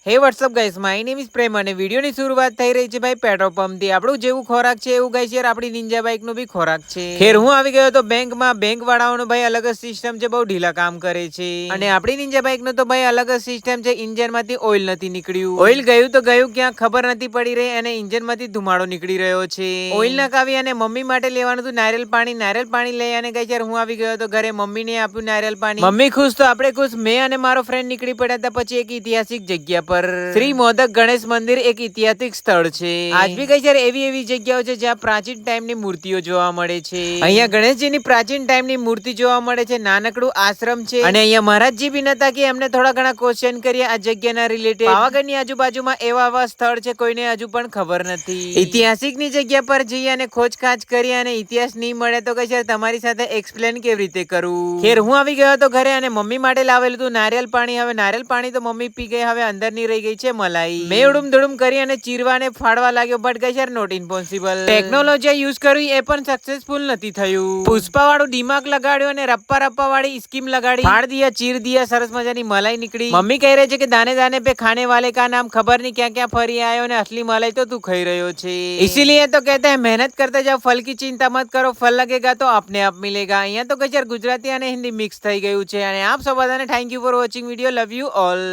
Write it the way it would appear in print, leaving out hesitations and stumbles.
હે what's up guys, my name is Prem અને વિડીયોની શરૂઆત થઈ રહી છે ભાઈ પેટ્રોલ પંપથી. આપણું જેવું ખોરાક છે એવું ગાઈસ યાર આપણી નિંજા બાઇકનું બી ખોરાક છે. ખેર હું આવી ગયો તો બેંકમાં. બેંક વાળાઓનું ભાઈ અલગ જ સિસ્ટમ છે, બહુ ઢીલા કામ કરે છે. અને આપણી નિંજા બાઇકનું તો ભાઈ અલગ જ સિસ્ટમ છે. ઇન્જનમાંથી ઓઇલ નથી નીકળ્યું. ઓઇલ ગયું તો ગયું ક્યાં ખબર નથી પડી રહી અને ઇન્જનમાંથી ધુમાડો નીકળી રહ્યો છે. ઓઇલ નખાવી અને મમ્મી માટે લેવાનું હતું નારિયેલ પાણી. નારિયેલ પાણી લઈ અને ગાઈસ યાર હું આવી ગયો તો ઘરે. મમ્મીને આપ્યું નારિયેલ પાણી. મમ્મી ખુશ તો આપણે ખુશ. મેં અને મારો ફ્રેન્ડ નીકળી પડ્યા હતા પછી એક ઐતિહાસિક જગ્યા પર. શ્રી મોદક ગણેશ મંદિર એક ઐતિહાસિક સ્થળ છે. આજ બી કઈ યાર એવી જગ્યાઓ છે જ્યાં પ્રાચીન ટાઈમની મૂર્તિઓ જોવા મળે છે. અહીંયા ગણેશજીની પ્રાચીન ટાઈમની મૂર્તિ જોવા મળે છે. નાનકડું આશ્રમ છે અને અહીંયા મહારાજજી બી નતા કે એમને થોડા ઘણા ક્વેશ્ચન કરીએ આ જગ્યાના રિલેટેડ. પાવાગઢની આજુબાજુમાં એવા સ્થળ છે કોઈને હજુ પણ ખબર નથી. ઐતિહાસિકની જગ્યા પર જઈએ અને ખોજખાચ કરીએ અને ઇતિહાસ નહીં મળે તો કઈ યાર તમારી સાથે એક્સપ્લેન કેવી રીતે કરું. ખેર હું આવી ગયો તો ઘરે અને મમ્મી માટે લાવેલું હતું નારિયેલ પાણી. હવે નારિયેલ પાણી તો મમ્મી પી ગઈ. હવે અંદરની રહી ગઈ છે મલાઈ. મેં ઉડુમ ધુડુમ કરી અને ચીરવાને ફાડવા લાગ્યો બટ ગાઈસ યાર નોટ ઇમ્પોસિબલ. ટેકનોલોજી યુઝ કરવી એ પણ સક્સેસફુલ નથી થયું. પુષ્પા વાળું દિમાગ લગાડ્યું અને રપ્પા વાળી સ્કીમ લગાડી. ફાડ દિયા ચીર દિયા, સરસ મજાની મલાઈ નીકળી. મમ્મી કહી રહી છે કે દાને દાને पे खाने वाले का नाम खबर नहीं क्या क्या फरी आयो ने असली मलाई तो तू खाई રહ્યો છે. इसीलिए तो कहते हैं मेहनत करते जाओ, फल की चिंता मत करो, फल लगेगा तो अपने आप मिलेगा. અહીંયા તો કઈ ગુજરાતી અને હિન્દી મિક્સ થઈ ગયું છે. અને આપ સૌ બધાને thank you for watching video. Love you all.